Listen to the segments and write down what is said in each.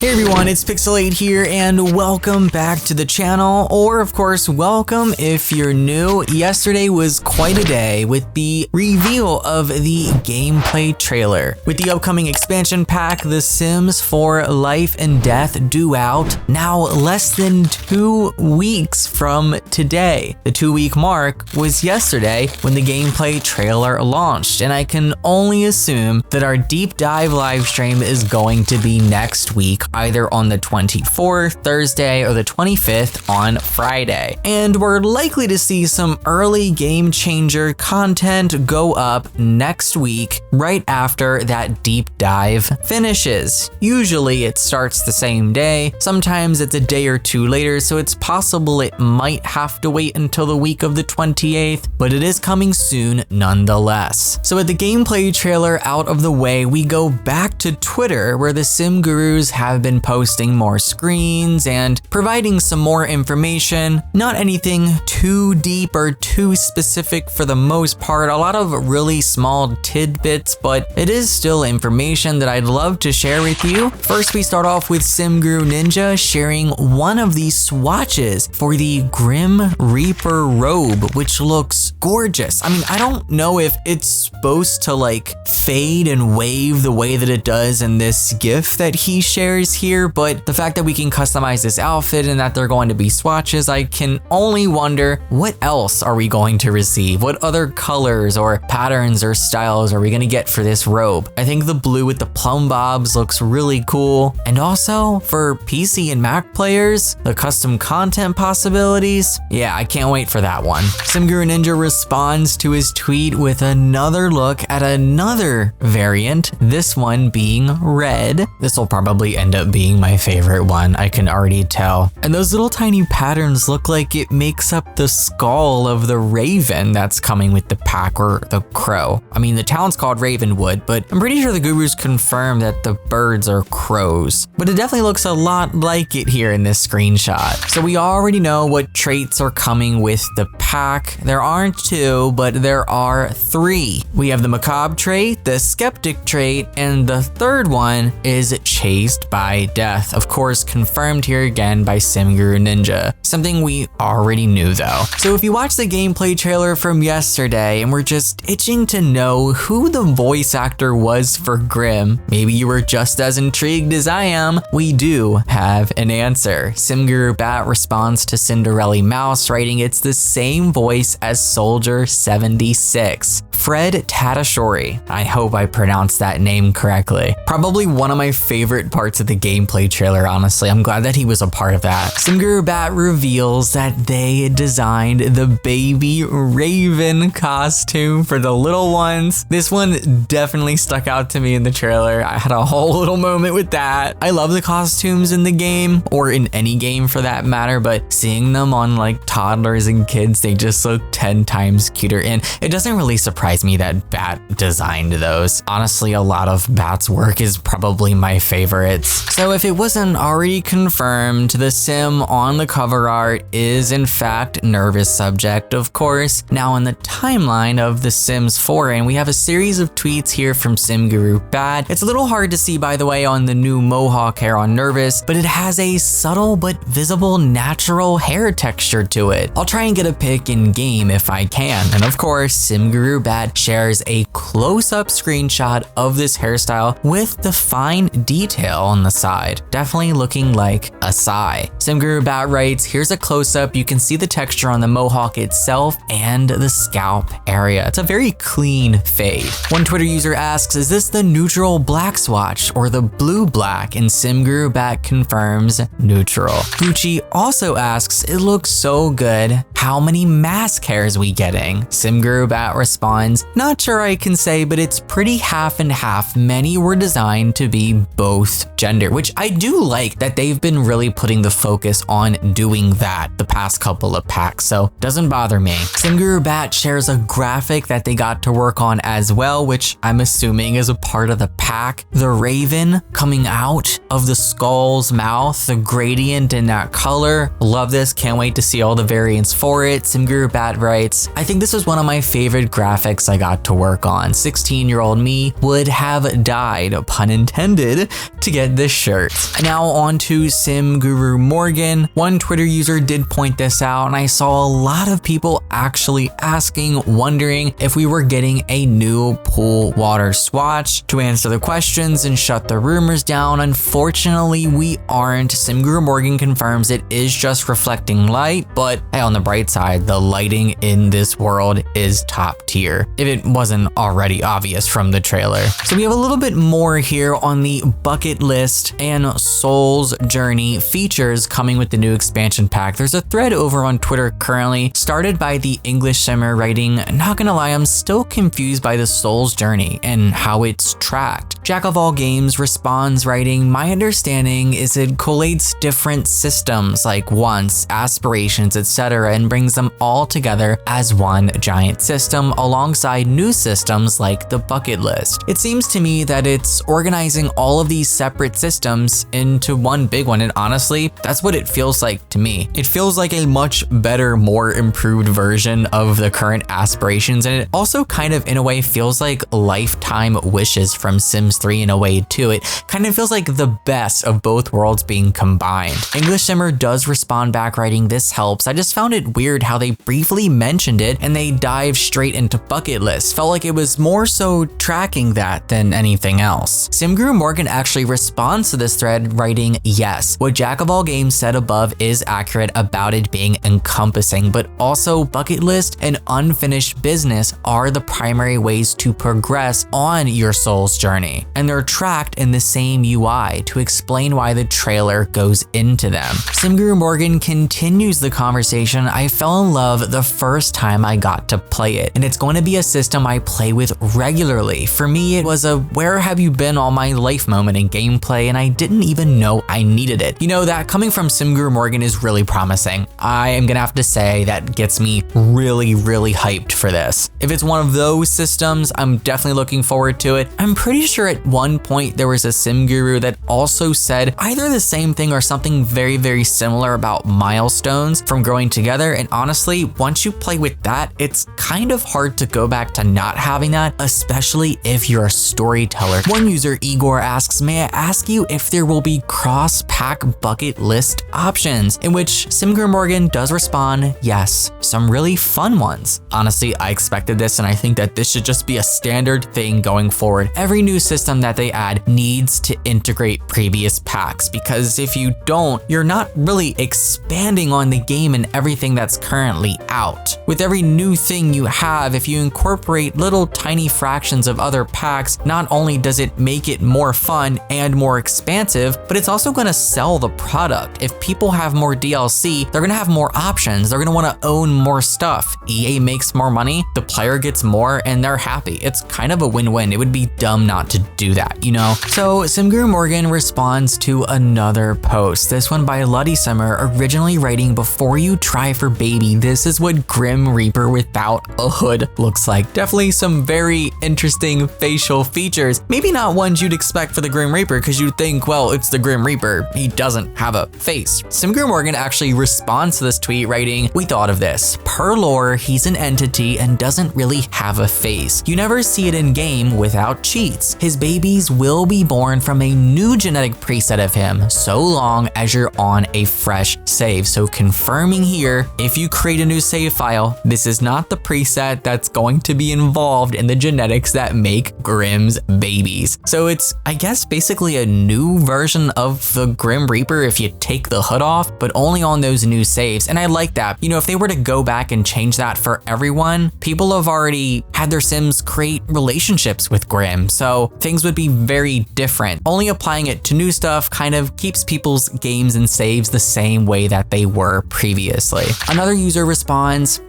Hey everyone, it's Pixelade here and welcome back to the channel, or of course, welcome if you're new. Yesterday was quite a day with the reveal of the gameplay trailer. With the upcoming expansion pack, The Sims 4 Life and Death due out now less than 2 weeks from today. The 2-week mark was yesterday when the gameplay trailer launched, and I can only assume that our deep dive live stream is going to be next week, either on the 24th, Thursday, or the 25th on Friday. And we're likely to see some early game changer content go up next week, right after that deep dive finishes. Usually it starts the same day, sometimes it's a day or two later, so it's possible it might have to wait until the week of the 28th, but it is coming soon nonetheless. So with the gameplay trailer out of the way, we go back to Twitter, where the Sim Gurus have been posting more screens and providing some more information. Not anything too deep or too specific for the most part, a lot of really small tidbits, but it is still information that I'd love to share with you. First, we start off with Sim Guru Ninja sharing one of these swatches for the Grim Reaper robe, which looks gorgeous. I mean, I don't know if it's supposed to like fade and wave the way that it does in this GIF that he shares here, but the fact that we can customize this outfit and that they're going to be swatches, I can only wonder what else are we going to receive? What other colors or patterns or styles are we going to get for this robe? I think the blue with the plumb bobs looks really cool. And also for PC and Mac players, the custom content possibilities, yeah, I can't wait for that one. Sim Guru Ninja responds to his tweet with another look at another variant, this one being red. This will probably end up being my favorite one, I can already tell. And those little tiny patterns look like it makes up the skull of the raven that's coming with the pack, or the crow. I mean, the town's called Ravenwood, but I'm pretty sure the gurus confirm that the birds are crows. But it definitely looks a lot like it here in this screenshot. So we already know what traits are coming with the pack. There aren't 2, but there are 3. We have the macabre trait, the skeptic trait, and the third one is chased by death. Of course, confirmed here again by Sim Guru Ninja. Something we already knew though. So if you watched the gameplay trailer from yesterday and were just itching to know who the voice actor was for Grim, maybe you were just as intrigued as I am, we do have an answer. Sim Guru Bat responds to Cinderella Mouse, writing it's the same voice as Soldier 76. Fred Tadashori. I hope I pronounced that name correctly. Probably one of my favorite parts of the gameplay trailer, honestly. I'm glad that he was a part of that. Sim Guru Bat reveals that they designed the baby raven costume for the little ones. This one definitely stuck out to me in the trailer. I had a whole little moment with that. I love the costumes in the game, or in any game for that matter, but seeing them on like toddlers and kids, they just look 10 times cuter. And it doesn't really surprise me that Bat designed those. Honestly, a lot of Bat's work is probably my favorites. So if it wasn't already confirmed, the Sim on the cover art is in fact Nervous Subject, of course. Now in the timeline of The Sims 4, and we have a series of tweets here from Sim Guru Bat. It's a little hard to see, by the way, on the new mohawk hair on Nervous, but it has a subtle but visible natural hair texture to it. I'll try and get a pic in game if I can. And of course, Sim Guru Bat shares a close-up screenshot of this hairstyle with the fine detail on the side, definitely looking like a sigh. Sim Guru Bat writes, here's a close-up, you can see the texture on the mohawk itself and the scalp area. It's a very clean fade. One Twitter user asks, is this the neutral black swatch or the blue black? And Sim Guru Bat confirms neutral. Gucci also asks, it looks so good, how many mask hairs we getting? Sim Guru Bat responds, not sure I can say, but it's pretty half and half. Many were designed to be both gender, which I do like that they've been really putting the focus on doing that the past couple of packs, so doesn't bother me. Sim Guru Bat shares a graphic that they got to work on as well, which I'm assuming is a part of the pack. The raven coming out of the skull's mouth, the gradient in that color. Love this, can't wait to see all the variants for it. Sim Guru Bat writes, I think this was one of my favorite graphics I got to work on. 16-year-old me would have died, pun intended, to get this shirt. Now on to Sim Guru Morgan. One Twitter user did point this out, and I saw a lot of people actually asking, wondering if we were getting a new pool water swatch. To answer the questions and shut the rumors down, unfortunately we aren't. Sim Guru Morgan confirms it is just reflecting light, but hey, on the bright side, the lighting in this world is top tier, if it wasn't already obvious from the trailer. So we have a little bit more here on the bucket list and Soul's Journey features coming with the new expansion pack. There's a thread over on Twitter currently started by the English Simmer writing, not gonna lie, I'm still confused by the Soul's Journey and how it's tracked. Jack of All Games responds writing, my understanding is it collates different systems like wants, aspirations, etc. and brings them all together as one giant system alongside new systems like the bucket list. It seems to me that it's organizing all of these separate systems into one big one, and honestly, that's what it feels like to me. It feels like a much better, more improved version of the current aspirations, and it also kind of in a way feels like lifetime wishes from Sims 3 in a way too. It kind of feels like the best of both worlds being combined. English Simmer does respond back writing, this helps. I just found it weird how they briefly mentioned it and they dived straight into bucket list. Felt like it was more so tracking that than anything else. Sim Guru Morgan actually responds to this thread writing, yes, what Jack of All Games said above is accurate about it being encompassing, but also bucket list and unfinished business are the primary ways to progress on your soul's journey, and they're tracked in the same UI to explain why the trailer goes into them. Sim Guru Morgan continues the conversation, I fell in love the first time I got to play it, and it's going to be a system I play with regularly. For me, it was a where have you been all my life moment in gameplay, and I didn't even know I needed it. You know, that coming from Sim Guru Morgan is really promising. I am gonna have to say that gets me really hyped for this. If it's one of those systems, I'm definitely looking forward to it. I'm pretty sure at one point there was a Sim Guru that also said either the same thing or something very similar about milestones from growing together, and honestly, once you play with that, it's kind of hard to go back to not having that, especially if you're a storyteller. One user, Igor, asks, may I ask you if there will be cross-pack bucket list options? In which Sim Guru Morgan does respond, yes, some really fun ones. Honestly, I expected this, and I think that this should just be a standard thing going forward. Every new system that they add needs to integrate previous packs, because if you don't, you're not really expanding on the game and everything that's currently out. With every new thing you have, if you incorporate little tiny fractions of other packs, not only does it make it more fun and more expansive, but it's also gonna sell the product. If people have more DLC, they're gonna have more options, they're gonna wanna own more stuff. EA makes more money, the player gets more, and they're happy. It's kind of a win-win. It would be dumb not to do that, you know? So Sim Guru Morgan responds to another post, this one by Luddy Simmer, originally writing, before you try for baby, this is what Grim Reaper without a hood looks like. Definitely some very interesting facial features. Maybe not ones you'd expect for the Grim Reaper, because you'd think, well, it's the Grim Reaper, he doesn't have a face. Sim Guru Morgan actually responds to this tweet writing, we thought of this. Per lore, he's an entity and doesn't really have a face. You never see it in game without cheats. His babies will be born from a new genetic preset of him, so long as you're on a fresh save. So confirming here, if you create a new save file, this is not the preset that's going to be involved in the genetics that make Grim's babies. So it's, I guess, basically a new version of the Grim Reaper if you take the hood off, but only on those new saves. And I like that. You know, if they were to go back and change that for everyone, people have already had their Sims create relationships with Grim, so things would be very different. Only applying it to new stuff kind of keeps people's games and saves the same way that they were previously. Another user responds,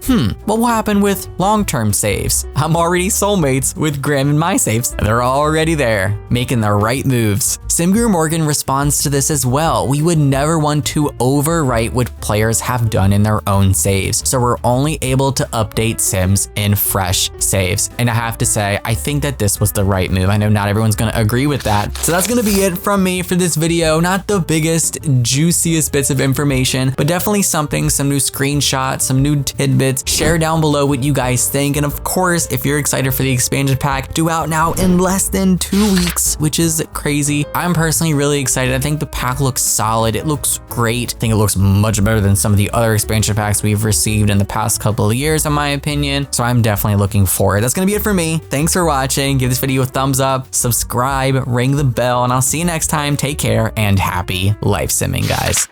what will happen with long-term saves? I'm already soulmates with Grim in my saves. They're already there, making the right moves. Sim Guru Morgan responds to this as well. We would never want to overwrite what players have done in their own saves, so we're only able to update Sims in fresh saves. And I have to say, I think that this was the right move. I know not everyone's gonna agree with that. So that's gonna be it from me for this video. Not the biggest, juiciest bits of information, but definitely something, some new screenshots, some new tidbits. Share down below what you guys think. And of course, if you're excited for the expansion pack, due out now in less than 2 weeks, which is crazy. I'm I'm personally really excited. I think the pack looks solid. It looks great. I think it looks much better than some of the other expansion packs we've received in the past couple of years, in my opinion. So I'm definitely looking forward. That's gonna be it for me. Thanks for watching. Give this video a thumbs up, subscribe, ring the bell, and I'll see you next time. Take care and happy life simming, guys.